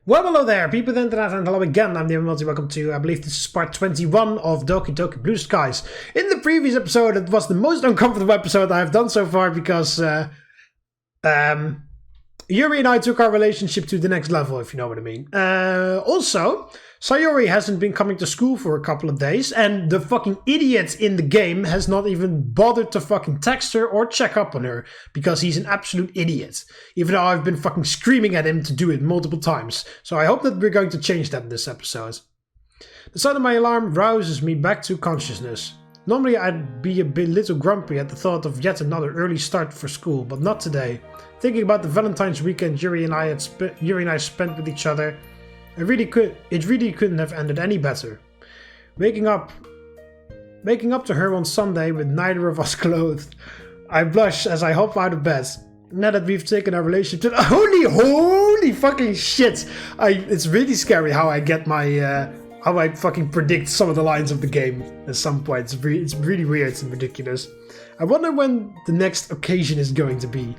Well, hello there, people of the internet, and hello again. I'm TheMBmulti. Welcome to, I believe this is part 21 of Doki Doki Blue Skies. In the previous episode, it was the most uncomfortable episode I've done so far because Yuri and I took our relationship to the next level, if you know what I mean. Also, Sayori hasn't been coming to school for a couple of days, and the fucking idiot in the game has not even bothered to fucking text her or check up on her, because he's an absolute idiot. Even though I've been fucking screaming at him to do it multiple times. So I hope that we're going to change that in this episode. The sound of my alarm rouses me back to consciousness. Normally I'd be a little grumpy at the thought of yet another early start for school, but not today. Thinking about the Valentine's weekend Yuri and I spent with each other, it really couldn't have ended any better. Waking up to her on Sunday with neither of us clothed, I blush as I hop out of bed. Now that we've taken our relationship to holy fucking shit! It's really scary how I get my how I fucking predict some of the lines of the game at some point. It's really weird and ridiculous. I wonder when the next occasion is going to be.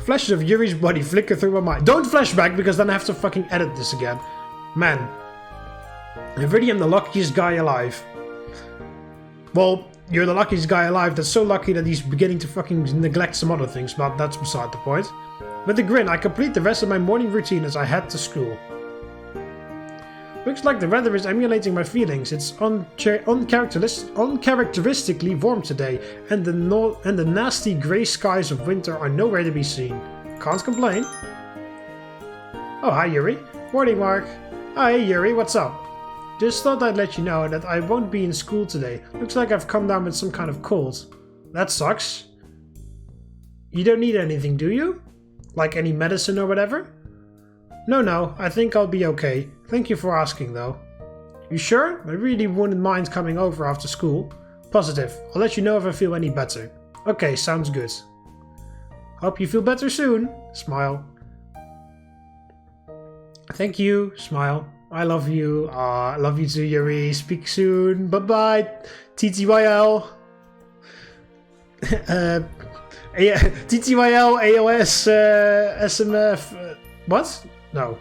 Flashes of Yuri's body flicker through my mind. Don't flashback, because then I have to fucking edit this again. Man, I really am the luckiest guy alive. Well, you're the luckiest guy alive that's so lucky that he's beginning to fucking neglect some other things, but that's beside the point. With a grin, I complete the rest of my morning routine as I head to school. Looks like the weather is emulating my feelings. It's uncharacteristically warm today, and the nasty grey skies of winter are nowhere to be seen. Can't complain. Oh, hi Yuri. Morning, Mark. Hi Yuri, what's up? Just thought I'd let you know that I won't be in school today. Looks like I've come down with some kind of cold. That sucks. You don't need anything, do you? Like any medicine or whatever? No, I think I'll be okay. Thank you for asking, though. You sure? I really wouldn't mind coming over after school. Positive. I'll let you know if I feel any better. Okay, sounds good. Hope you feel better soon. Smile. Thank you. Smile. I love you. I love you too, Yuri. Speak soon. Bye-bye. TTYL. TTYL, AOS, SMF. What? No.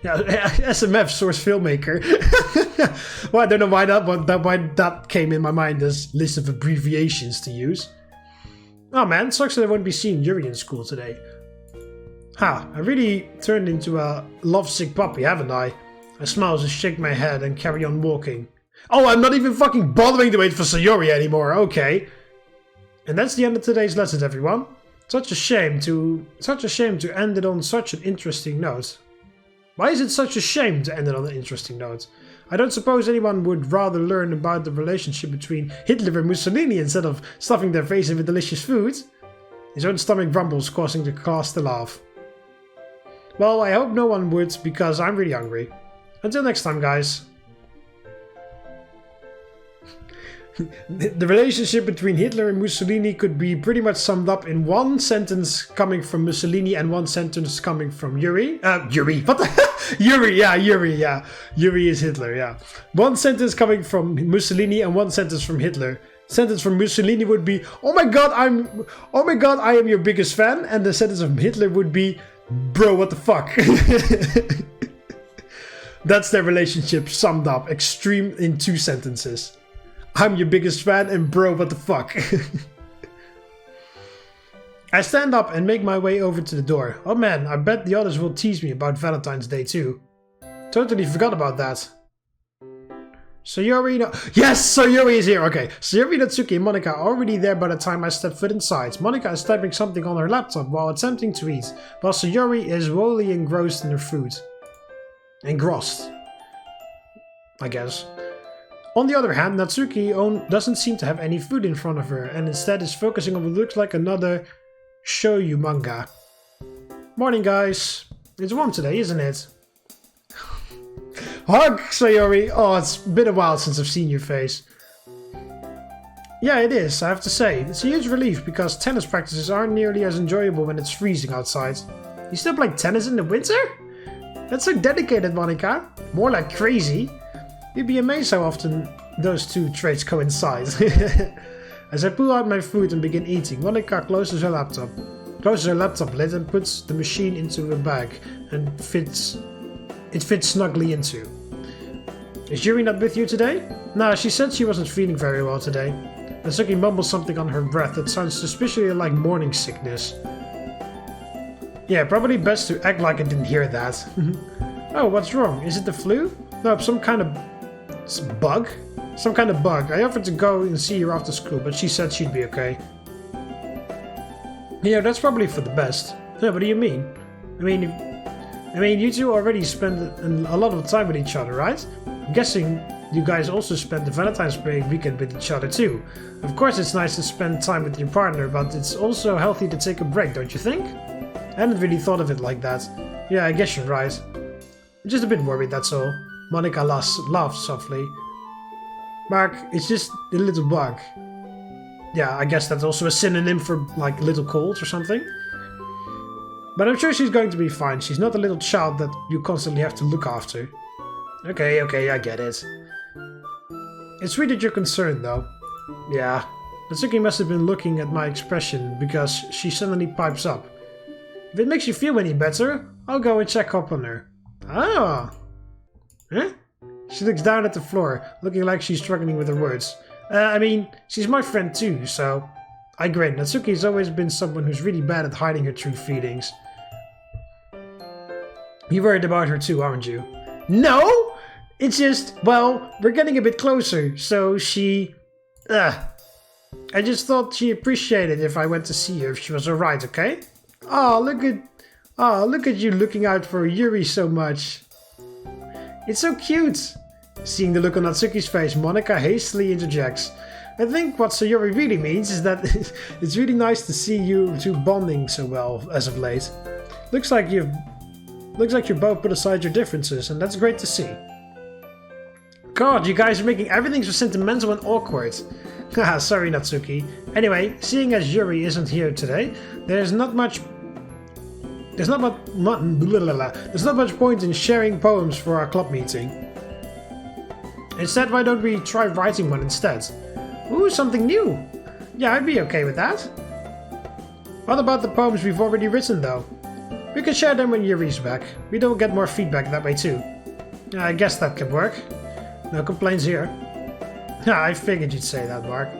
Yeah, SMF, source filmmaker. Well, I don't know why that came in my mind as list of abbreviations to use. Oh man, sucks that I won't be seeing Yuri in school today. I really turned into a lovesick puppy, haven't I? I smile as I shake my head and carry on walking. Oh, I'm not even fucking bothering to wait for Sayori anymore, okay. And that's the end of today's lesson, everyone. Such a shame to end it on such an interesting note. Why is it such a shame to end it on an interesting note? I don't suppose anyone would rather learn about the relationship between Hitler and Mussolini instead of stuffing their face with delicious food. His own stomach rumbles, causing the class to laugh. Well, I hope no one would, because I'm really hungry. Until next time, guys. The relationship between Hitler and Mussolini could be pretty much summed up in one sentence coming from Mussolini and one sentence coming from Yuri. Yuri, what the Yuri, yeah. Yuri is Hitler, yeah. One sentence coming from Mussolini and one sentence from Hitler. Sentence from Mussolini would be, oh my god, I am your biggest fan. And the sentence from Hitler would be, bro, what the fuck? That's their relationship summed up, extreme in 2 sentences. I'm your biggest fan, and bro, what the fuck? I stand up and make my way over to the door. Oh man, I bet the others will tease me about Valentine's Day too. Totally forgot about that. Sayori, yes, Sayori is here, okay. Sayori, Natsuki, and Monika are already there by the time I step foot inside. Monika is typing something on her laptop while attempting to eat, while Sayori is wholly engrossed in her food. Engrossed, I guess. On the other hand, Natsuki doesn't seem to have any food in front of her, and instead is focusing on what looks like another shoujo manga. Morning, guys. It's warm today, isn't it? Hug, Sayori. Oh, it's been a while since I've seen your face. Yeah, it is, I have to say. It's a huge relief, because tennis practices aren't nearly as enjoyable when it's freezing outside. You still play tennis in the winter? That's so dedicated, Monika. More like crazy. You'd be amazed how often those two traits coincide. As I pull out my food and begin eating, Monika closes her laptop. closes her laptop lid and puts the machine into a bag and it fits snugly into. Is Yuri not with you today? No, she said she wasn't feeling very well today. Natsuki mumbles something on her breath that sounds suspiciously like morning sickness. Yeah, probably best to act like I didn't hear that. Oh, what's wrong? Is it the flu? No, some kind of bug? Some kind of bug. I offered to go and see her after school, but she said she'd be okay. Yeah, that's probably for the best. Yeah, what do you mean? I mean, you two already spend a lot of time with each other, right? I'm guessing you guys also spent the Valentine's Day weekend with each other too. Of course it's nice to spend time with your partner, but it's also healthy to take a break, don't you think? I hadn't really thought of it like that. Yeah, I guess you're right. I'm just a bit worried, that's all. Monika laughed softly. Mark, it's just a little bug. Yeah, I guess that's also a synonym for, like, little colds or something. But I'm sure she's going to be fine. She's not a little child that you constantly have to look after. Okay, I get it. It's sweet that you're concerned, though. Yeah. Natsuki must have been looking at my expression because she suddenly pipes up. If it makes you feel any better, I'll go and check up on her. Ah. Huh? She looks down at the floor, looking like she's struggling with her words. I mean, she's my friend too, so... I grin. Natsuki's always been someone who's really bad at hiding her true feelings. You're worried about her too, aren't you? No! It's just, well, we're getting a bit closer, so she... I just thought she appreciated if I went to see her if she was alright, okay? Oh, look at you looking out for Yuri so much. It's so cute. Seeing the look on Natsuki's face, Monika hastily interjects. I think what Sayori really means is that it's really nice to see you two bonding so well as of late. Looks like you both put aside your differences, and that's great to see. God, you guys are making everything so sentimental and awkward. Haha, sorry Natsuki. Anyway, seeing as Yuri isn't here today, there's not much point in sharing poems for our club meeting. Instead, why don't we try writing one instead? Ooh, something new! Yeah, I'd be okay with that. What about the poems we've already written, though? We can share them when Yuri's back. We don't get more feedback that way, too. I guess that could work. No complaints here. I figured you'd say that, Mark.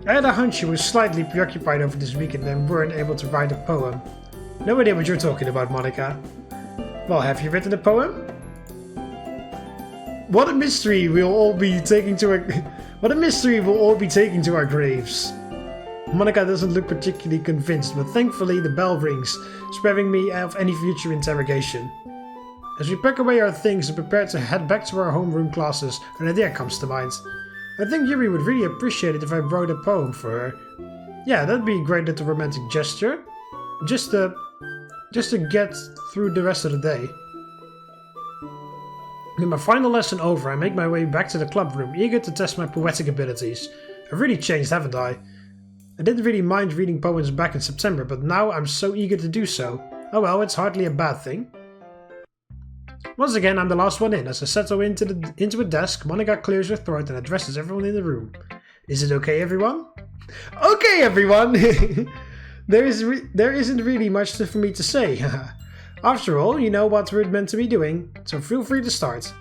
I had a hunch you were slightly preoccupied over this weekend and weren't able to write a poem. No idea what you're talking about, Monika. Well, have you written a poem? What a mystery we'll all be taking to our graves. Monika doesn't look particularly convinced, but thankfully the bell rings, sparing me of any future interrogation. As we pack away our things and prepare to head back to our homeroom classes, an idea comes to mind. I think Yuri would really appreciate it if I wrote a poem for her. Yeah, that'd be a great little romantic gesture. Just to get through the rest of the day. With my final lesson over, I make my way back to the club room, eager to test my poetic abilities. I've really changed, haven't I? I didn't really mind reading poems back in September, but now I'm so eager to do so. Oh well, it's hardly a bad thing. Once again, I'm the last one in. As I settle into a desk, Monika clears her throat and addresses everyone in the room. Is it okay, everyone? Okay, everyone! There isn't really much for me to say. After all, you know what we're meant to be doing, so feel free to start.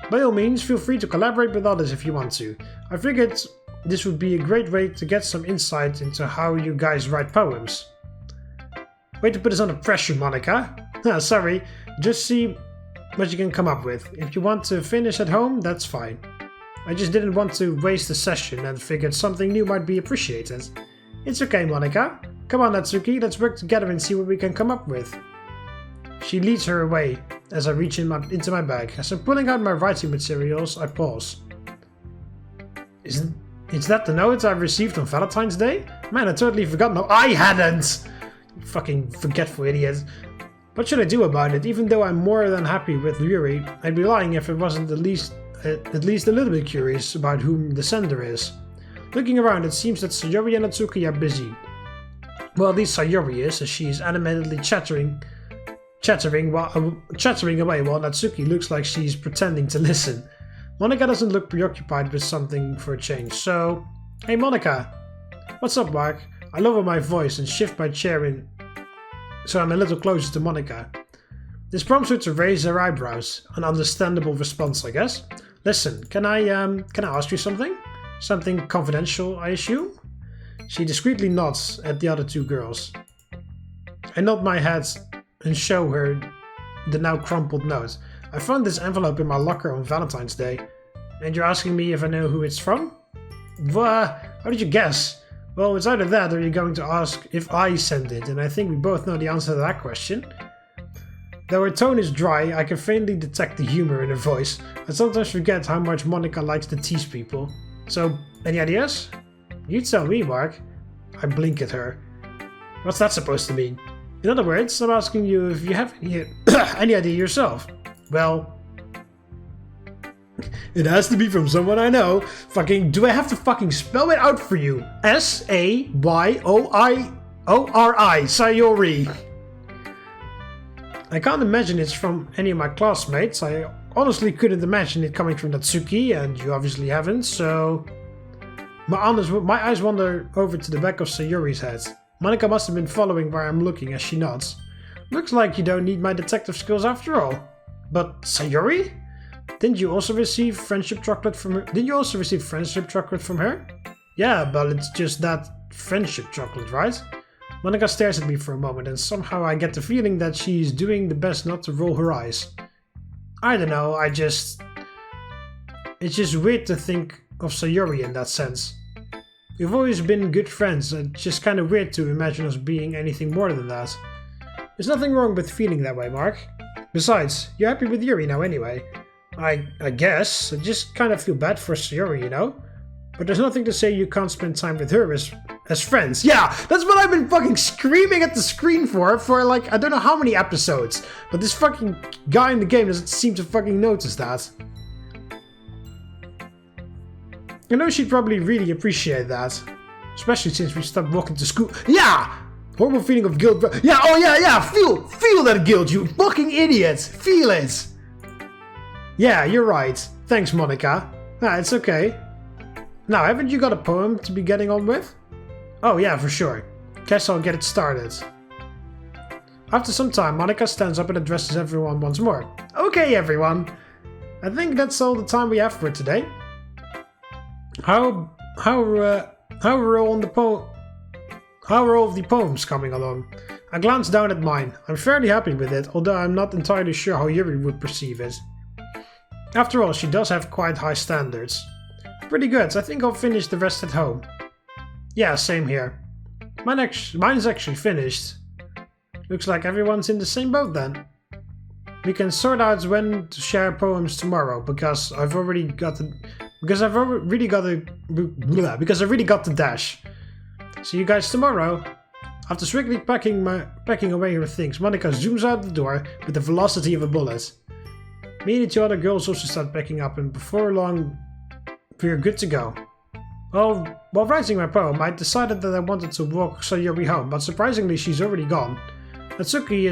By all means, feel free to collaborate with others if you want to. I figured this would be a great way to get some insight into how you guys write poems. Way to put us under pressure, Monika. Sorry, just see what you can come up with. If you want to finish at home, that's fine. I just didn't want to waste the session and figured something new might be appreciated. It's okay, Monika. Come on, Natsuki, let's work together and see what we can come up with. She leads her away as I reach into my bag. As I'm pulling out my writing materials, I pause. Is that the note I received on Valentine's Day? Man, I totally forgot. No, I hadn't! You fucking forgetful idiot. What should I do about it? Even though I'm more than happy with Yuri, I'd be lying if I wasn't at least a little bit curious about whom the sender is. Looking around, it seems that Sayori and Natsuki are busy. Well, at least Sayori is, as she is animatedly chattering away while Natsuki looks like she's pretending to listen. Monika doesn't look preoccupied with something for a change, so... Hey Monika! What's up, Mark? I lower my voice and shift my chair in so I'm a little closer to Monika. This prompts her to raise her eyebrows. An understandable response, I guess. Listen, can I ask you something? Something confidential, I assume? She discreetly nods at the other two girls. I nod my head and show her the now crumpled note. I found this envelope in my locker on Valentine's Day. And you're asking me if I know who it's from? How did you guess? Well, it's either that or you're going to ask if I sent it, and I think we both know the answer to that question. Though her tone is dry, I can faintly detect the humor in her voice. I sometimes forget how much Monika likes to tease people. So, any ideas? You tell me, Mark. I blink at her. What's that supposed to mean? In other words, I'm asking you if you have any idea yourself. Well, it has to be from someone I know. Do I have to fucking spell it out for you? Sayori. Sayori. I can't imagine it's from any of my classmates. I honestly couldn't imagine it coming from Natsuki, and you obviously haven't, so... My eyes wander over to the back of Sayori's head. Monika must have been following where I'm looking as she nods. Looks like you don't need my detective skills after all. But Sayori? Didn't you also receive friendship chocolate from her? Yeah, but it's just that friendship chocolate, right? Monika stares at me for a moment, and somehow I get the feeling that she's doing the best not to roll her eyes. I don't know, it's just weird to think of Sayori in that sense. We've always been good friends, and it's just kind of weird to imagine us being anything more than that. There's nothing wrong with feeling that way, Mark. Besides, you're happy with Yuri now anyway. I guess. I just kind of feel bad for Sayori, you know? But there's nothing to say you can't spend time with her as friends. Yeah, that's what I've been fucking screaming at the screen for like, I don't know how many episodes. But this fucking guy in the game doesn't seem to fucking notice that. I know she'd probably really appreciate that. Especially since we stopped walking to school. Yeah! Horrible feeling of guilt. Yeah, oh yeah, feel that guilt, you fucking idiot. Feel it. Yeah, you're right. Thanks, Monika. It's okay. Now, haven't you got a poem to be getting on with? Oh yeah, for sure. Guess I'll get it started. After some time, Monika stands up and addresses everyone once more. Okay, everyone. I think that's all the time we have for today. How are all of the poems coming along? I glance down at mine. I'm fairly happy with it, although I'm not entirely sure how Yuri would perceive it. After all, she does have quite high standards. Pretty good, I think I'll finish the rest at home. Yeah, same here. Mine's actually finished. Looks like everyone's in the same boat then. We can sort out when to share poems tomorrow, because I really got the dash. See you guys tomorrow. After strictly packing away her things, Monika zooms out the door with the velocity of a bullet. Me and the two other girls also start packing up, and before long, we're good to go. Well, while writing my poem, I decided that I wanted to walk Sayori home, but surprisingly she's already gone. Natsuki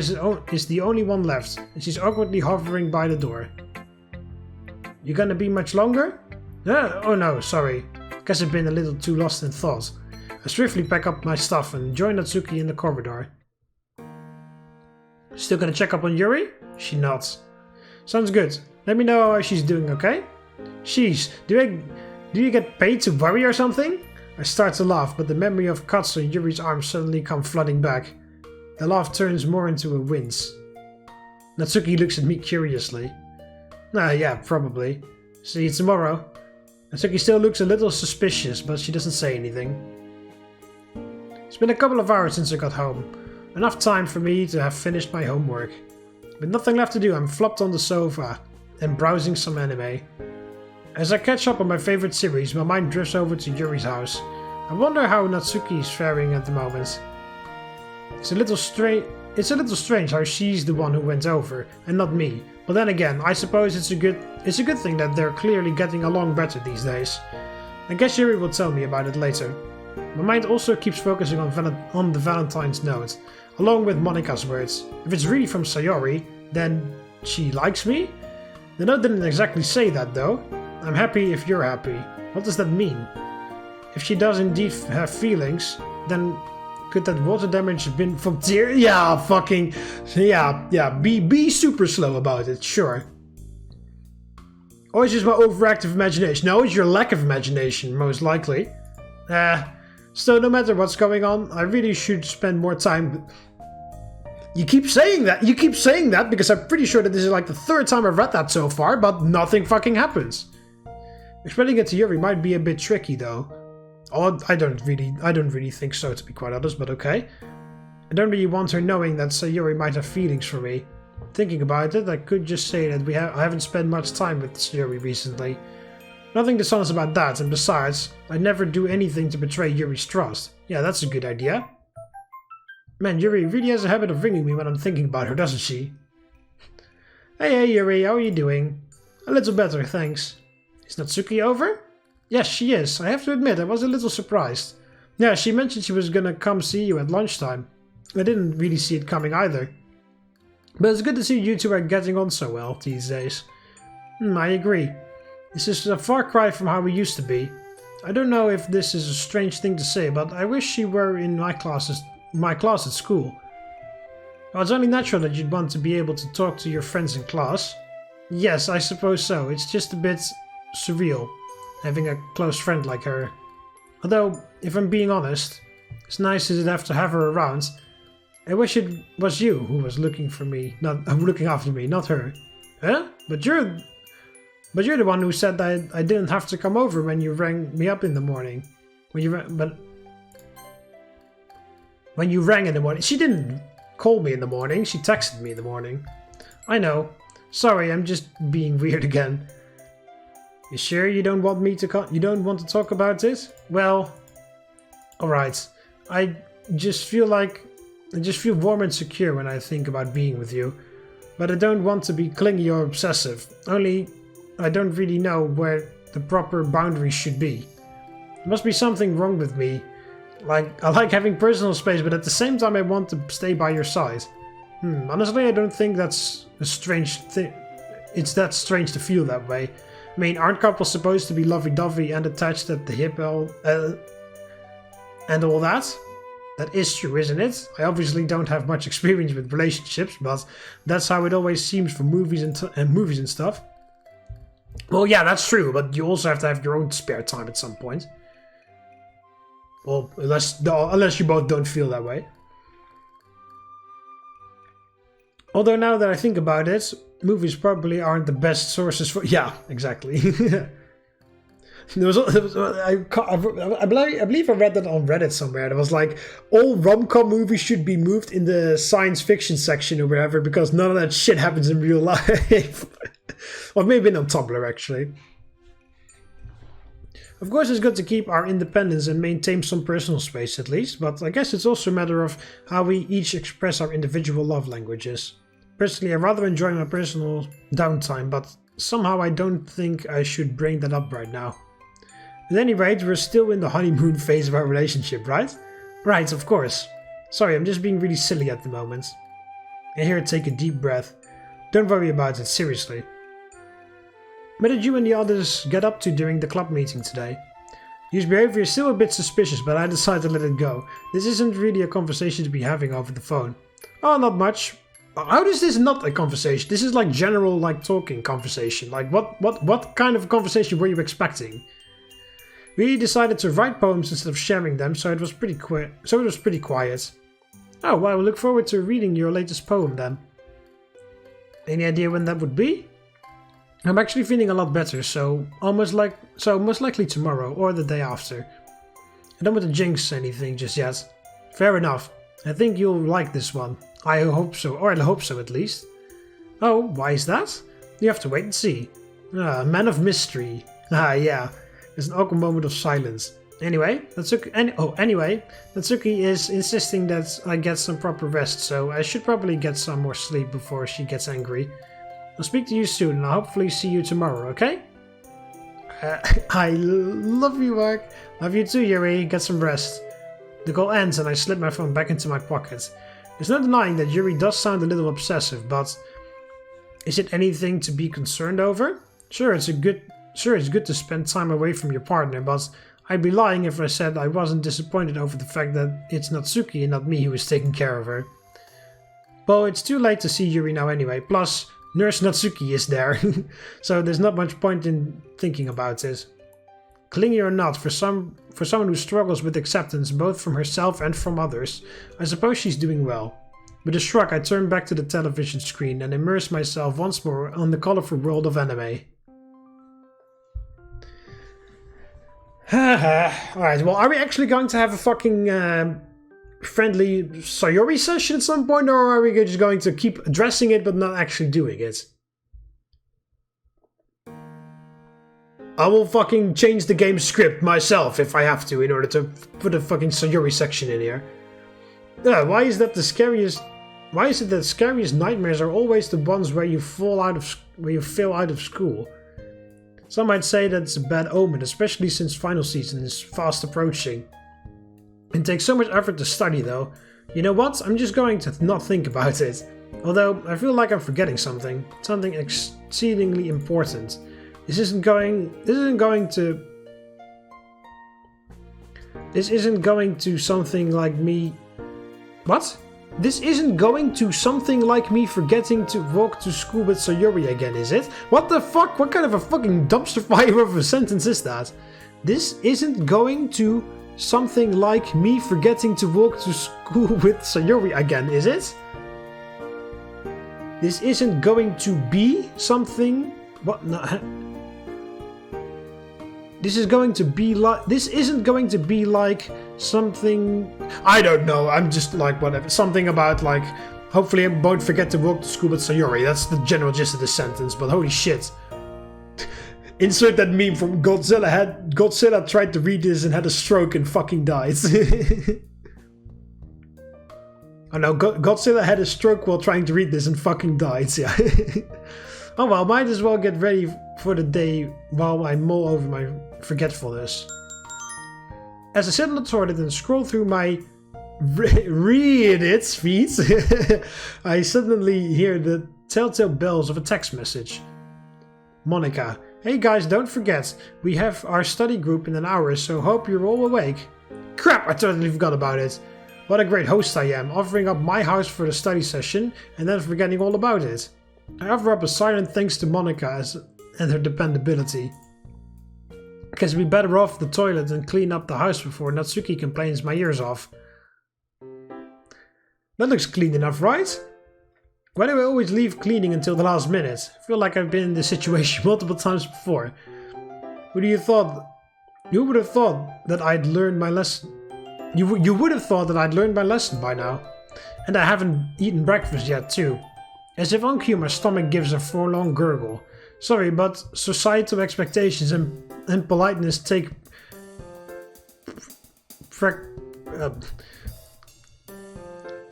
is the only one left, and she's awkwardly hovering by the door. You gonna be much longer? Oh no, sorry. Guess I've been a little too lost in thought. I swiftly pack up my stuff and join Natsuki in the corridor. Still gonna check up on Yuri? She nods. Sounds good. Let me know how she's doing, okay? Sheesh, do you get paid to worry or something? I start to laugh, but the memory of cuts on Yuri's arm suddenly come flooding back. The laugh turns more into a wince. Natsuki looks at me curiously. Yeah, probably. See you tomorrow. Natsuki still looks a little suspicious, but she doesn't say anything. It's been a couple of hours since I got home. Enough time for me to have finished my homework. With nothing left to do, I'm flopped on the sofa and browsing some anime. As I catch up on my favorite series, my mind drifts over to Yuri's house. I wonder how Natsuki is faring at the moment. It's a little strange how she's the one who went over, and not me. But then again, I suppose it's a good thing that they're clearly getting along better these days. I guess Yuri will tell me about it later. My mind also keeps focusing on the Valentine's note, along with Monika's words. If it's really from Sayori, then she likes me? The note didn't exactly say that though. I'm happy if you're happy. What does that mean? If she does indeed have feelings, then Could that water damage have been from tear? Yeah, fucking... Yeah, be super slow about it, sure. Or it's just my overactive imagination. No, it's your lack of imagination, most likely. So no matter what's going on, I really should spend more time... You keep saying that. You keep saying that because I'm pretty sure that this is like the third time I've read that so far, but nothing fucking happens. Explaining it to Yuri might be a bit tricky though. Oh, I don't really think so, to be quite honest, but okay. I don't really want her knowing that Sayori might have feelings for me. Thinking about it, I could just say that I haven't spent much time with Sayori recently. Nothing dishonest about that, and besides, I'd never do anything to betray Yuri's trust. Yeah, that's a good idea. Man, Yuri really has a habit of ringing me when I'm thinking about her, doesn't she? Hey Yuri, how are you doing? A little better, thanks. Is Natsuki over? Yes, she is. I have to admit, I was a little surprised. Yeah, she mentioned she was gonna come see you at lunchtime. I didn't really see it coming either. But it's good to see you two are getting on so well these days. I agree. This is a far cry from how we used to be. I don't know if this is a strange thing to say, but I wish she were in my class at school. Well, it's only natural that you'd want to be able to talk to your friends in class. Yes, I suppose so. It's just a bit surreal, having a close friend like her. Although, if I'm being honest, as nice as it'd have to have her around, I wish it was you who was looking after me, not her. Huh? But you're the one who said that I didn't have to come over when you rang me up in the morning. When you rang in the morning. She didn't call me in the morning, she texted me in the morning. I know. Sorry, I'm just being weird again. You sure you don't want to talk about it? Well, alright. I just feel warm and secure when I think about being with you. But I don't want to be clingy or obsessive. Only, I don't really know where the proper boundaries should be. There must be something wrong with me. I like having personal space, but at the same time I want to stay by your side. Honestly, I don't think that's a strange thing. It's that strange to feel that way. I mean, aren't couples supposed to be lovey-dovey and attached at the hip and all that? That is true, isn't it? I obviously don't have much experience with relationships, but that's how it always seems for movies and stuff. Well, yeah, that's true, but you also have to have your own spare time at some point. Well, unless you both don't feel that way. Although now that I think about it, movies probably aren't the best sources for... Yeah, exactly. I believe I read that on Reddit somewhere. It was like, all rom-com movies should be moved in the science fiction section or wherever because none of that shit happens in real life. Or maybe on Tumblr, actually. Of course, it's good to keep our independence and maintain some personal space at least, but I guess it's also a matter of how we each express our individual love languages. Personally, I rather enjoy my personal downtime, but somehow I don't think I should bring that up right now. At any rate, we're still in the honeymoon phase of our relationship, right? Right, of course. Sorry, I'm just being really silly at the moment. I hear her take a deep breath. Don't worry about it, seriously. What did you and the others get up to during the club meeting today? His behavior is still a bit suspicious, but I decided to let it go. This isn't really a conversation to be having over the phone. Oh, not much. How is this not a conversation? This is like general, talking conversation. Like, what kind of conversation were you expecting? We decided to write poems instead of sharing them, so it was pretty quiet. Oh, well, I look forward to reading your latest poem then. Any idea when that would be? I'm actually feeling a lot better, so most likely tomorrow or the day after. I don't want to jinx anything just yet. Fair enough. I think you'll like this one. I hope so, or I hope so at least. Oh, why is that? You have to wait and see. Man of mystery. Yeah. There's an awkward moment of silence. Anyway, Natsuki is insisting that I get some proper rest, so I should probably get some more sleep before she gets angry. I'll speak to you soon, and I'll hopefully see you tomorrow, okay? I love you, Mark. Love you too, Yuri. Get some rest. The call ends, and I slip my phone back into my pocket. There's no denying that Yuri does sound a little obsessive, but is it anything to be concerned over? Sure, it's good to spend time away from your partner, but I'd be lying if I said I wasn't disappointed over the fact that it's Natsuki and not me who is taking care of her. Well, it's too late to see Yuri now anyway, plus Nurse Natsuki is there, so there's not much point in thinking about it. Clingy or not, for someone who struggles with acceptance both from herself and from others, I suppose she's doing well. With a shrug, I turn back to the television screen and immerse myself once more on the colorful world of anime. Alright, well, are we actually going to have a fucking friendly Sayori session at some point, or are we just going to keep addressing it but not actually doing it? I will fucking change the game script myself if I have to in order to put a fucking Sayori section in here. Why is it that scariest nightmares are always the ones where you fail out of school? Some might say that it's a bad omen, especially since final season is fast approaching. It takes so much effort to study though. You know what? I'm just going to not think about it. Although I feel like I'm forgetting something exceedingly important. This isn't going to something like me. What? This isn't going to something like me forgetting to walk to school with Sayori again, is it? What the fuck? What kind of a fucking dumpster fire of a sentence is that? This isn't going to something like me forgetting to walk to school with Sayori again, is it? This isn't going to be something... What? No. This isn't going to be like something... I don't know, I'm just like whatever. Something about like, hopefully I won't forget to walk to school with Sayori. That's the general gist of the sentence, but holy shit. Insert that meme from Godzilla. Godzilla tried to read this and had a stroke and fucking died. Oh no, Godzilla had a stroke while trying to read this and fucking died, yeah. Oh well, might as well get ready for the day while I mull over my forgetfulness. As I sit on the toilet and scroll through my Reddit feeds, I suddenly hear the telltale bells of a text message. Monika, hey guys, don't forget, we have our study group in an hour, so hope you're all awake. Crap, I totally forgot about it. What a great host I am, offering up my house for the study session and then forgetting all about it. I offer up a silent thanks to Monika and her dependability. Guess we'd be better off the toilet and clean up the house before Natsuki complains my ears off. That looks clean enough, right? Why do I always leave cleaning until the last minute? I feel like I've been in this situation multiple times before. Who would have thought that I'd learned my lesson? You would have thought that I'd learned my lesson by now. And I haven't eaten breakfast yet too. As if on cue my stomach gives a forlorn gurgle. Sorry, but societal expectations and politeness take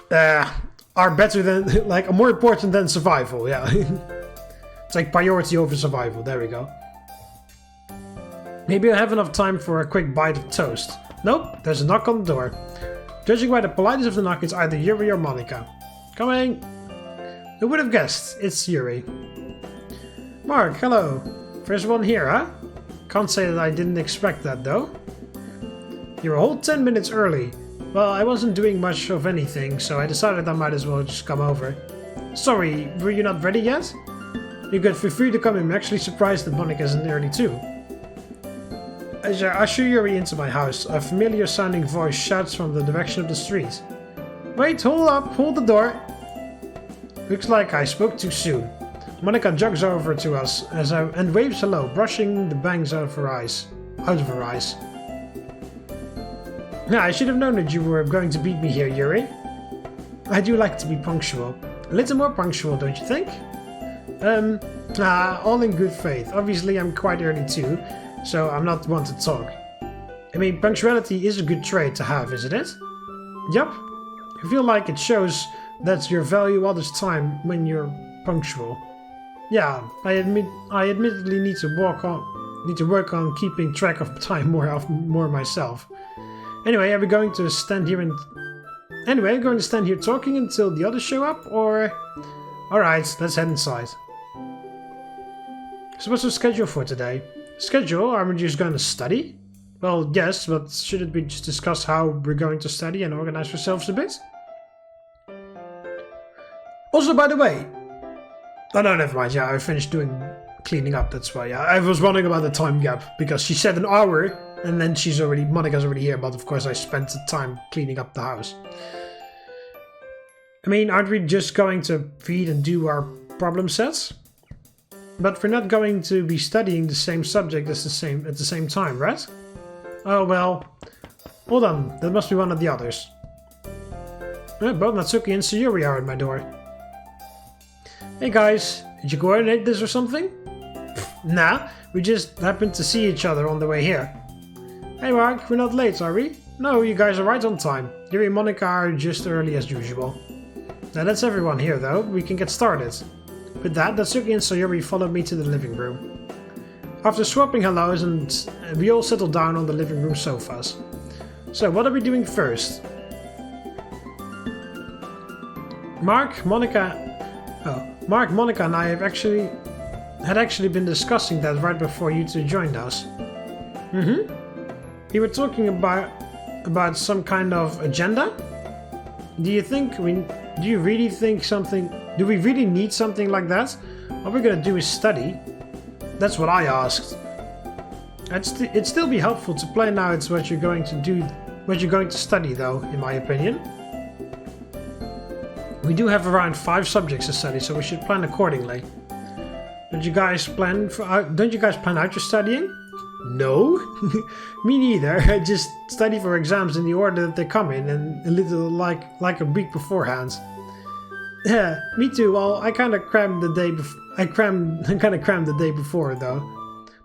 are better than, like, more important than survival, yeah. It's like priority over survival, there we go. Maybe I have enough time for a quick bite of toast. Nope, there's a knock on the door. Judging by the politeness of the knock, it's either Yuri or Monika. Coming! Who would have guessed? It's Yuri. Mark, hello. First one here, huh? Can't say that I didn't expect that, though. You're a whole 10 minutes early. Well, I wasn't doing much of anything, so I decided I might as well just come over. Sorry, were you not ready yet? You're good, feel free to come in. I'm actually surprised that Monika isn't early too. As I usher Yuri into my house, a familiar sounding voice shouts from the direction of the street. Wait, hold up, hold the door. Looks like I spoke too soon. Monika jogs over to us and waves hello, brushing the bangs out of her eyes. Yeah, I should have known that you were going to beat me here, Yuri. I do like to be punctual. A little more punctual, don't you think? All in good faith. Obviously, I'm quite early too, so I'm not one to talk. I mean, punctuality is a good trait to have, isn't it? Yup. I feel like it shows that you value others' time when you're punctual. Yeah, I admittedly need to work on keeping track of time more myself. Anyway, are we going to stand here talking until the others show up, or? Alright, let's head inside. So what's the schedule for today? Schedule? Are we just going to study? Well, yes, but shouldn't we just discuss how we're going to study and organize ourselves a bit? Also, by the way... Oh no, never mind, yeah, I finished doing cleaning up, that's why. Yeah, I was wondering about the time gap, because she said an hour, and then Monika's already here, but of course I spent the time cleaning up the house. I mean, aren't we just going to feed and do our problem sets? But we're not going to be studying the same subject at the same time, right? Oh well, hold on, that must be one of the others. Both Natsuki and Sayori are at my door. Hey guys, did you coordinate this or something? Nah, we just happened to see each other on the way here. Hey Mark, we're not late, are we? No, you guys are right on time. Yuri and Monika are just early as usual. Now that's everyone here though, we can get started. With that, Natsuki and Sayori followed me to the living room. After swapping hellos, and we all settled down on the living room sofas. So what are we doing first? Mark, Monika, and I had actually been discussing that right before you two joined us. We were talking about some kind of agenda? Do we really need something like that? All we're gonna do is study. That's what I asked. It'd still be helpful to plan out what you're going to study though, in my opinion. We do have around 5 subjects to study, so we should plan accordingly. Don't you guys plan out your studying? No, me neither. I just study for exams in the order that they come in, and a little like a week beforehand. Yeah, me too. Well, I kind of crammed the day before. I kind of crammed the day before, though.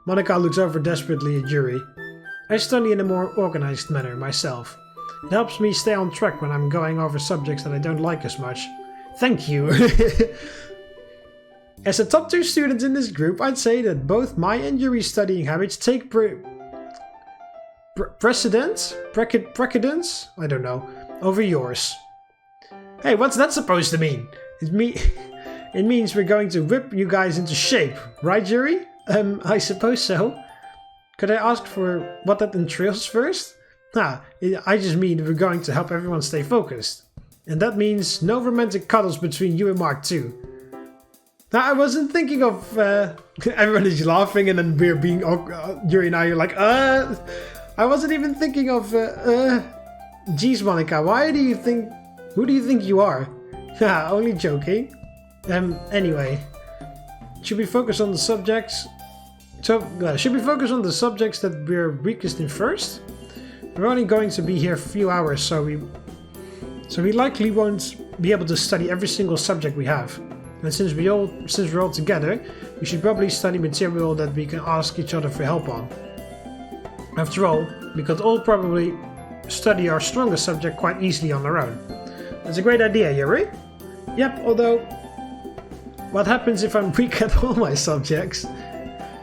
Monika looks over desperately at Yuri. I study in a more organized manner myself. It helps me stay on track when I'm going over subjects that I don't like as much. Thank you. As a top 2 student in this group, I'd say that both my and Yuri's studying habits take precedence? I don't know. Over yours. Hey, what's that supposed to mean? It means we're going to whip you guys into shape, right, Yuri? I suppose so. Could I ask for what that entails first? I just mean we're going to help everyone stay focused. And that means no romantic cuddles between you and Mark too. I wasn't thinking of... everyone is laughing and then we're being... Yuri and I are like, I wasn't even thinking of... Geez, Monika, who do you think you are? Only joking. Anyway. Should we focus on the subjects... should we focus on the subjects that we're weakest in first? We're only going to be here a few hours, so we likely won't be able to study every single subject we have. And since we're all together, we should probably study material that we can ask each other for help on. After all, we could all probably study our strongest subject quite easily on our own. That's a great idea, Yuri. Yep, although... what happens if I'm weak at all my subjects?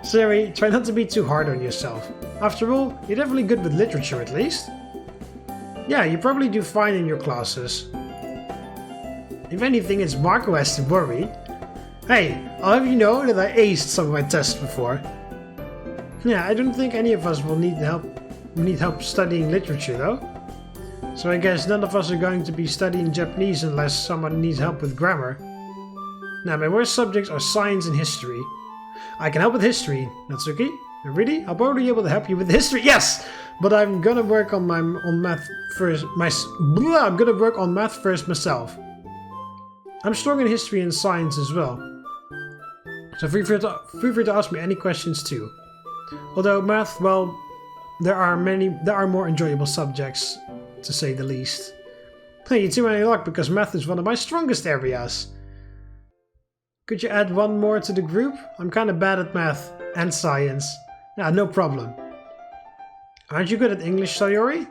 Sayori, try not to be too hard on yourself. After all, you're definitely good with literature at least. Yeah, you probably do fine in your classes. If anything, it's Mark who has to worry. Hey, I'll have you know that I aced some of my tests before. Yeah, I don't think any of us will need help studying literature though. So I guess none of us are going to be studying Japanese unless someone needs help with grammar. Now, my worst subjects are science and history. I can help with history, Natsuki. Really? I'll probably be able to help you with history. Yes! But I'm gonna work on math first. I'm gonna work on math first myself. I'm strong in history and science as well. So feel free to ask me any questions too. Although math, well, there are more enjoyable subjects, to say the least. Hey, you too any luck because math is one of my strongest areas. Could you add one more to the group? I'm kind of bad at math and science. Yeah, no problem. Aren't you good at English, Sayori?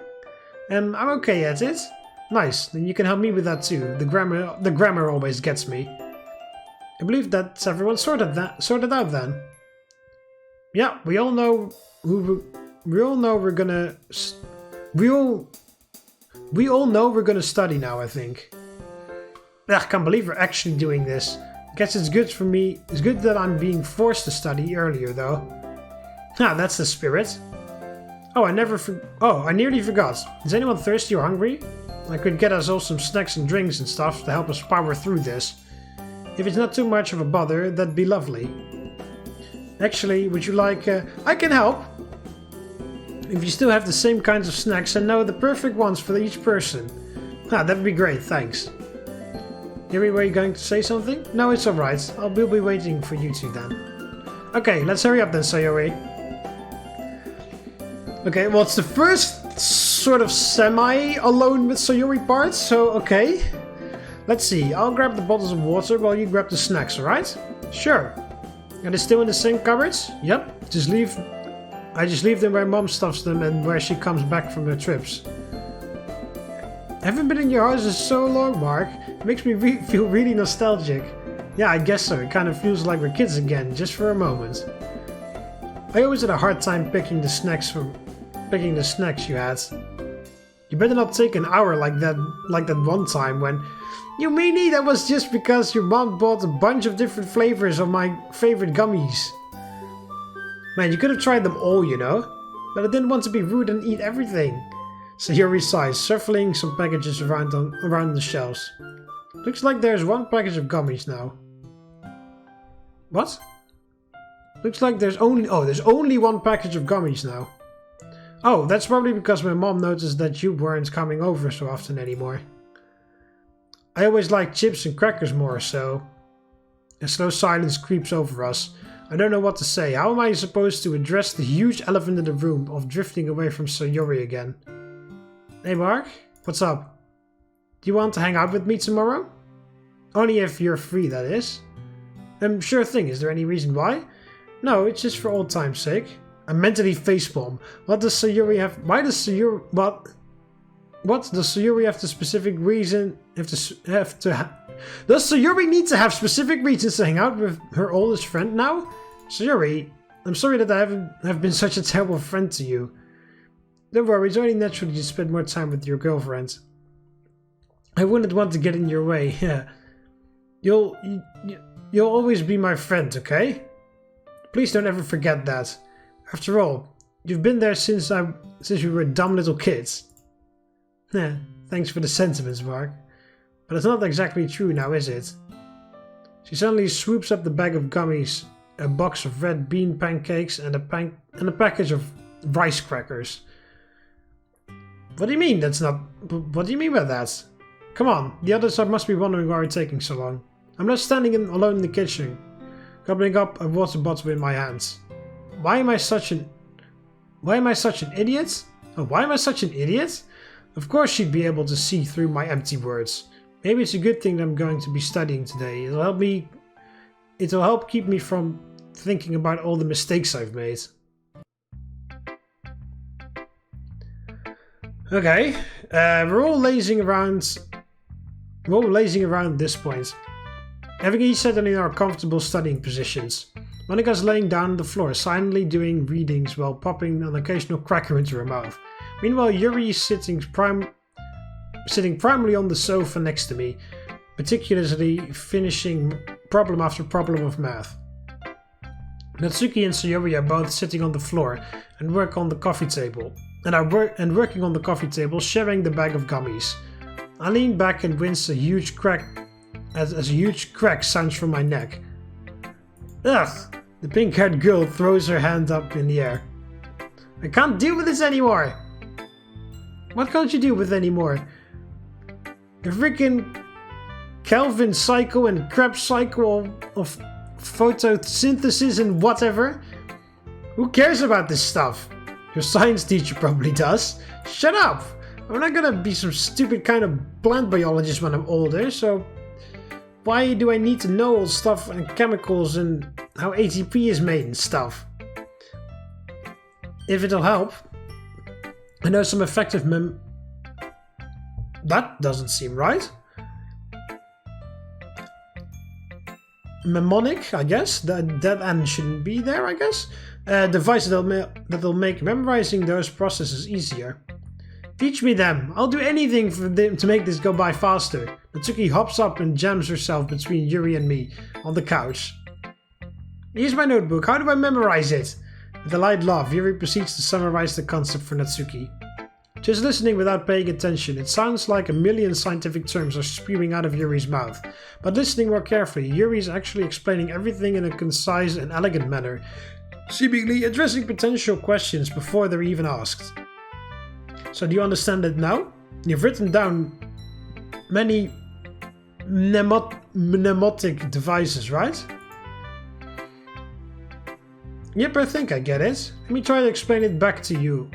I'm okay at it. Nice, then you can help me with that too. The grammar always gets me. I believe that's everyone sorted out then. Yeah, we all know we're gonna study now, I think. I can't believe we're actually doing this. Guess it's good for me. It's good that I'm being forced to study earlier though. That's the spirit. Oh, I nearly forgot. Is anyone thirsty or hungry? I could get us all some snacks and drinks and stuff to help us power through this. If it's not too much of a bother, that'd be lovely. Actually, would you like... I can help! If you still have the same kinds of snacks and know the perfect ones for each person. Ah, that'd be great, thanks. Yuri, were you going to say something? No, it's alright. We'll be waiting for you two then. Okay, let's hurry up then, Sayori. Okay, well, it's the first sort of semi-alone with Sayori part, so okay. Let's see, I'll grab the bottles of water while you grab the snacks, alright? Sure. Are they still in the same cupboards? Yep, I just leave them where Mom stuffs them and where she comes back from her trips. I haven't been in your house in so long, Mark. It makes me feel really nostalgic. Yeah, I guess so. It kind of feels like we're kids again, just for a moment. I always had a hard time picking the snacks you had. You better not take an hour like that one time when... You meanie, that was just because your mom bought a bunch of different flavors of my favorite gummies. Man, you could have tried them all, you know? But I didn't want to be rude and eat everything. Sayori sighs, shuffling some packages around the shelves. Looks like there's one package of gummies now. What? Looks like there's only one package of gummies now. Oh, that's probably because my mom noticed that you weren't coming over so often anymore. I always like chips and crackers more, so... A slow silence creeps over us. I don't know what to say. How am I supposed to address the huge elephant in the room of drifting away from Sayori again? Hey Mark, what's up? Do you want to hang out with me tomorrow? Only if you're free, that is. Sure thing. Is there any reason why? No, it's just for old time's sake. I mentally facepalm. What does Sayori have? Why does Sayori... What does Sayori have the specific reason... Does Sayori need to have specific reasons to hang out with her oldest friend now? Sayori, I'm sorry that I have been such a terrible friend to you. Don't worry, it's only natural you spend more time with your girlfriend. I wouldn't want to get in your way, yeah. You'll always be my friend, okay? Please don't ever forget that. After all, you've been there since we were dumb little kids. Yeah, thanks for the sentiments, Mark. But it's not exactly true now, is it? She suddenly swoops up the bag of gummies, a box of red bean pancakes, and a package of rice crackers. What do you mean that's not... What do you mean by that? Come on, the others must be wondering why we're taking so long. I'm not standing alone in the kitchen, gobbling up a water bottle in my hands. Why am I such an idiot? Oh, why am I such an idiot? Of course she'd be able to see through my empty words. Maybe it's a good thing that I'm going to be studying today. It'll help keep me from thinking about all the mistakes I've made. Okay, we're all lazing around at this point. Having each settled in our comfortable studying positions. Monika's laying down on the floor, silently doing readings while popping an occasional cracker into her mouth. Meanwhile, Yuri is sitting primarily on the sofa next to me, particularly finishing problem after problem of math. Natsuki and Sayori are both sitting on the floor and working on the coffee table, sharing the bag of gummies. I lean back and wince a huge crack as a huge crack sounds from my neck. Ugh! The pink-haired girl throws her hand up in the air. I can't deal with this anymore! What can't you deal with anymore? The freaking Kelvin cycle and Krebs cycle of photosynthesis and whatever? Who cares about this stuff? Your science teacher probably does. Shut up! I'm not gonna be some stupid kind of plant biologist when I'm older, so why do I need to know all stuff and chemicals and how ATP is made and stuff? If it'll help. I know some effective That doesn't seem right. Mnemonic, I guess. That N shouldn't be there, I guess. Device that'll make memorizing those processes easier. Teach me them. I'll do anything to make this go by faster. Natsuki hops up and jams herself between Yuri and me on the couch. Here's my notebook. How do I memorize it? With a light laugh, Yuri proceeds to summarize the concept for Natsuki. Just listening without paying attention, it sounds like a million scientific terms are spewing out of Yuri's mouth. But listening more carefully, Yuri is actually explaining everything in a concise and elegant manner, seemingly addressing potential questions before they're even asked. So do you understand it now? You've written down many mnemotic devices, right? Yep, I think I get it. Let me try to explain it back to you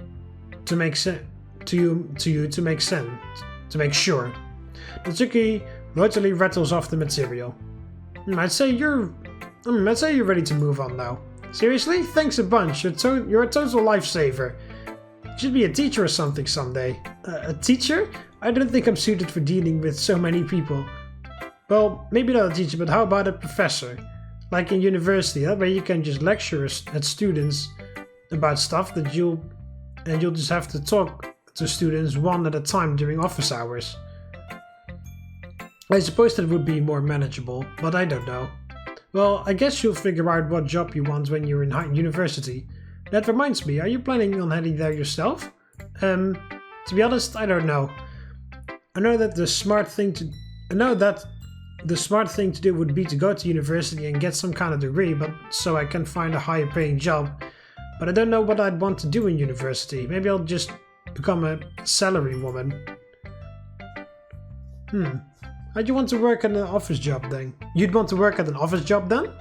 to make sense. To make sure. Natsuki loyally rattles off the material. I'd say you're ready to move on now. Seriously? Thanks a bunch. You're a total lifesaver. You should be a teacher or something someday. A teacher? I don't think I'm suited for dealing with so many people. Well, maybe not a teacher, but how about a professor? Like in university, where you can just lecture at students about stuff that you'll just have to talk to students one at a time during office hours. I suppose that would be more manageable, but I don't know. Well, I guess you'll figure out what job you want when you're in university. That reminds me, are you planning on heading there yourself? To be honest, I don't know. I know that the smart thing to do would be to go to university and get some kind of degree, but so I can find a higher paying job. But I don't know what I'd want to do in university. Maybe I'll just become a salary woman. How'd you want to work at an office job then? You'd want to work at an office job then?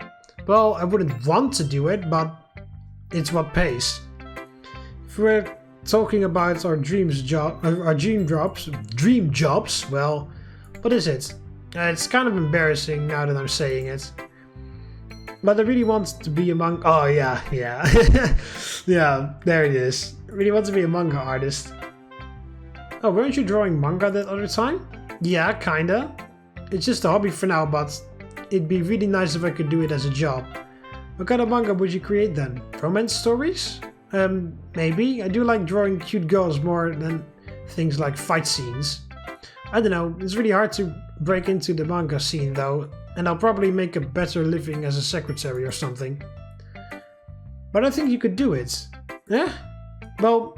Well, I wouldn't want to do it, but it's what pays. If we're talking about our dream jobs, well, what is it? It's kind of embarrassing now that I'm saying it. But I really want to be among... Oh, yeah. Yeah, there it is. I really want to be a manga artist. Oh, weren't you drawing manga that other time? Yeah, kinda. It's just a hobby for now, but it'd be really nice if I could do it as a job. What kind of manga would you create then? Romance stories? Maybe. I do like drawing cute girls more than things like fight scenes. I don't know, it's really hard to break into the manga scene though, and I'll probably make a better living as a secretary or something. But I think you could do it. Yeah? Well,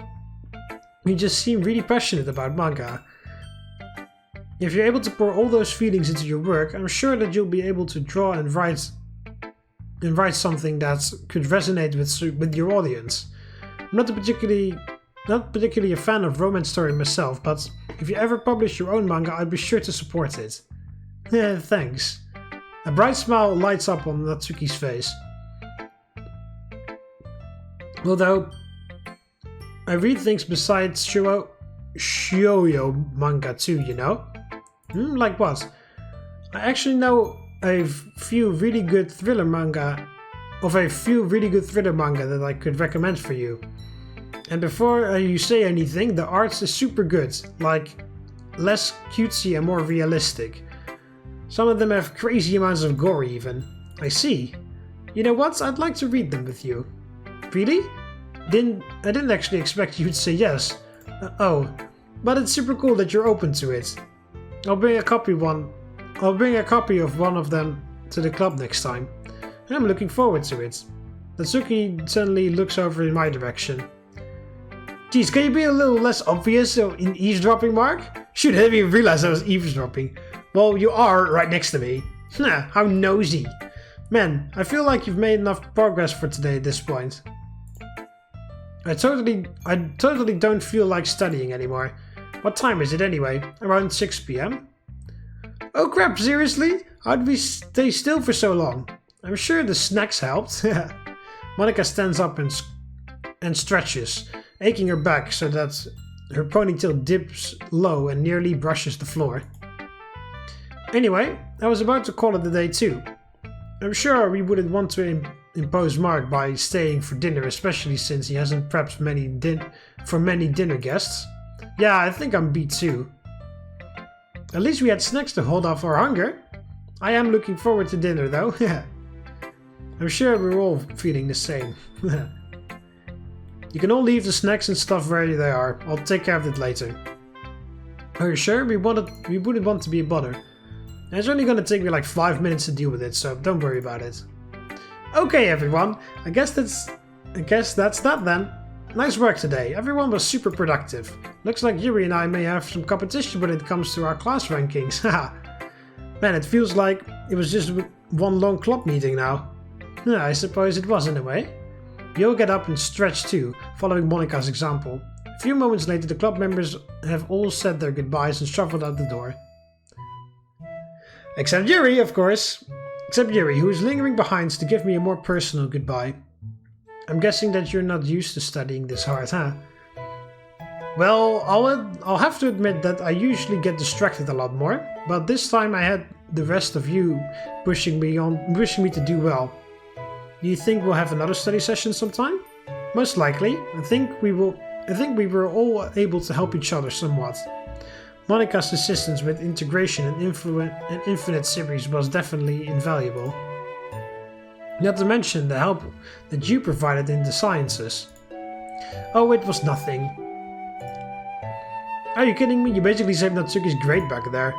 you just seem really passionate about manga. If you're able to pour all those feelings into your work, I'm sure that you'll be able to draw and write something that could resonate with your audience. I'm not particularly a fan of romance story myself, but if you ever publish your own manga, I'd be sure to support it. Yeah, thanks. A bright smile lights up on Natsuki's face. Although, I read things besides shoujo manga too, you know? Like what? I actually know a few really good thriller manga that I could recommend for you. And before you say anything, the art is super good, like less cutesy and more realistic. Some of them have crazy amounts of gore even. I see. You know what? I'd like to read them with you. Really? I didn't actually expect you to say yes. Oh, but it's super cool that you're open to it. I'll bring a copy of one of them to the club next time. And I'm looking forward to it. Natsuki suddenly looks over in my direction. Geez, can you be a little less obvious in eavesdropping, Mark? Shoot, I didn't even realize I was eavesdropping. Well, you are right next to me. How nosy. Man, I feel like you've made enough progress for today at this point. I totally don't feel like studying anymore. What time is it anyway? Around 6 PM? Oh crap, seriously? How'd we stay still for so long? I'm sure the snacks helped. Monika stands up and stretches, aching her back so that her ponytail dips low and nearly brushes the floor. Anyway, I was about to call it a day too. I'm sure we wouldn't want to impose Mark by staying for dinner, especially since he hasn't prepped many dinner guests. Yeah, I think I'm beat too. At least we had snacks to hold off our hunger. I am looking forward to dinner though. I'm sure we're all feeling the same. You can all leave the snacks and stuff where they are. I'll take care of it later. Are you sure? We wouldn't want to be a bother. And it's only gonna take me like 5 minutes to deal with it, so don't worry about it. Okay everyone, I guess that's I guess that's that then. Nice work today. Everyone was super productive. Looks like Yuri and I may have some competition when it comes to our class rankings. Haha. Man, it feels like it was just one long club meeting now. Yeah, I suppose it was in a way. You'll get up and stretch too, following Monika's example. A few moments later, the club members have all said their goodbyes and shuffled out the door. Except Yuri, of course. Except Yuri, who is lingering behind to give me a more personal goodbye. I'm guessing that you're not used to studying this hard, huh? Well, I'll have to admit that I usually get distracted a lot more, but this time I had the rest of you pushing me to do well. Do you think we'll have another study session sometime? Most likely. I think we were all able to help each other somewhat. Monika's assistance with integration and infinite series was definitely invaluable. Not to mention the help that you provided in the sciences. Oh, it was nothing. Are you kidding me? You basically saved Natsuki's grade back there.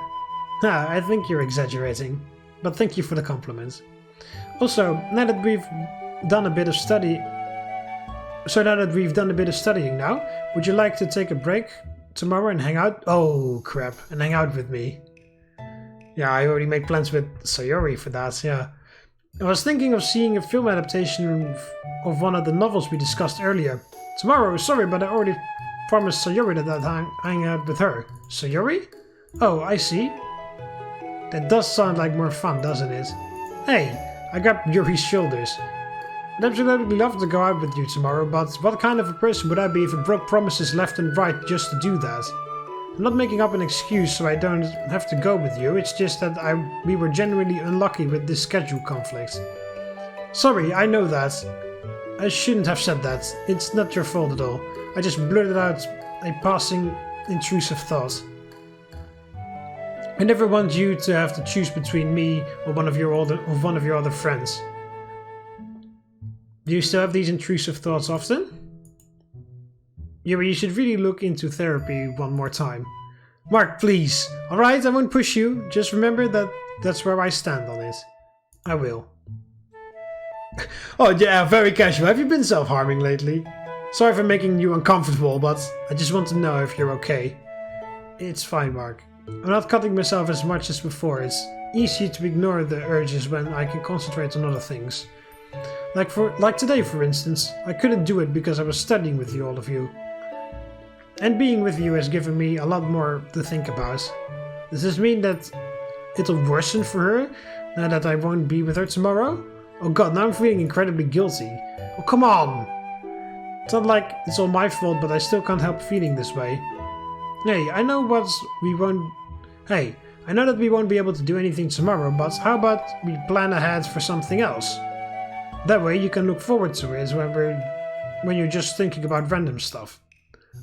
I think you're exaggerating. But thank you for the compliment. Also, now that we've done a bit of studying now, would you like to take a break tomorrow and hang out? Oh crap, and hang out with me. Yeah, I already made plans with Sayori for that, yeah. I was thinking of seeing a film adaptation of one of the novels we discussed earlier. Tomorrow, sorry, but I already promised Sayori that I'd hang out with her. Sayori? Oh, I see. That does sound like more fun, doesn't it? Hey, I grabbed Yuri's shoulders. I'd absolutely love to go out with you tomorrow, but what kind of a person would I be if I broke promises left and right just to do that? I'm not making up an excuse so I don't have to go with you, it's just that we were genuinely unlucky with this schedule conflict. Sorry, I know that. I shouldn't have said that. It's not your fault at all. I just blurted out a passing intrusive thought. I never want you to have to choose between me or one of your other friends. Do you still have these intrusive thoughts often? Yuri, you should really look into therapy one more time. Mark, please. Alright, I won't push you. Just remember that that's where I stand on it. I will. Oh yeah, very casual. Have you been self-harming lately? Sorry for making you uncomfortable, but I just want to know if you're okay. It's fine, Mark. I'm not cutting myself as much as before. It's easier to ignore the urges when I can concentrate on other things. Like today, for instance. I couldn't do it because I was studying with all of you. And being with you has given me a lot more to think about. Does this mean that it'll worsen for her now that I won't be with her tomorrow? Oh god, now I'm feeling incredibly guilty. Oh come on! It's not like it's all my fault, but I still can't help feeling this way. Hey, I know that we won't be able to do anything tomorrow, but how about we plan ahead for something else? That way you can look forward to it when you're just thinking about random stuff.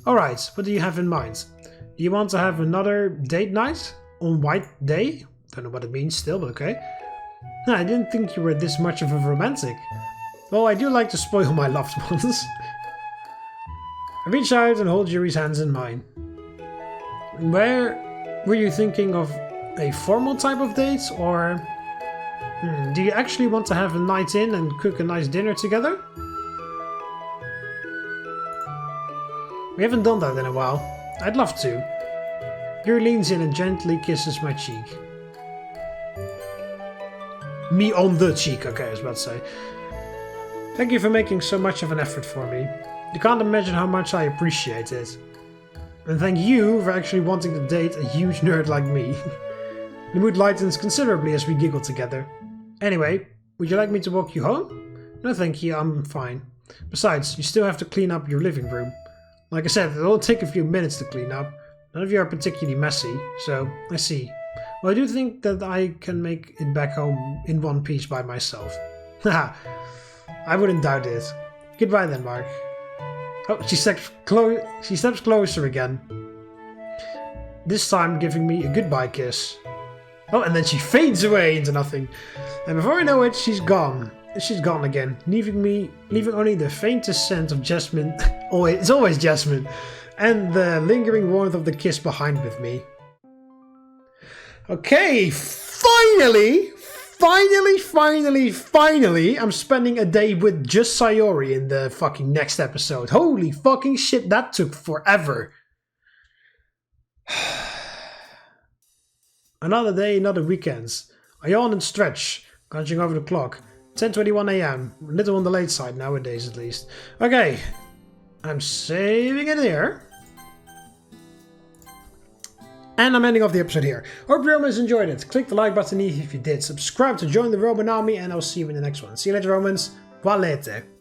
Alright, what do you have in mind? Do you want to have another date night? On White Day? Don't know what it means still, but okay. I didn't think you were this much of a romantic. Well, I do like to spoil my loved ones. I reach out and hold Yuri's hands in mine. Where were you thinking of a formal type of date, or do you actually want to have a night in and cook a nice dinner together? We haven't done that in a while. I'd love to. Yuri leans in and gently kisses my cheek. Me on the cheek, okay, I was about to say. Thank you for making so much of an effort for me. You can't imagine how much I appreciate it. And thank you for actually wanting to date a huge nerd like me. The mood lightens considerably as we giggle together. Anyway, would you like me to walk you home? No thank you, I'm fine. Besides, you still have to clean up your living room. Like I said, it'll take a few minutes to clean up. None of you are particularly messy, so I see. Well, I do think that I can make it back home in one piece by myself. Haha, I wouldn't doubt it. Goodbye then, Mark. Oh, she steps closer again. This time giving me a goodbye kiss. Oh, and then she fades away into nothing. And before I know it, she's gone. She's gone again, leaving only the faintest scent of jasmine. It's always jasmine. And the lingering warmth of the kiss behind with me. Okay, finally finally, I'm spending a day with just Sayori in the fucking next episode. Holy fucking shit, that took forever. Another day, another weekends. I yawn and stretch, crunching over the clock. 10:21 AM, a little on the late side nowadays at least. Okay, I'm saving it here. And I'm ending off the episode here. Hope you Romans enjoyed it. Click the like button if you did. Subscribe to join the Roman army and I'll see you in the next one. See you later, Romans. Valete.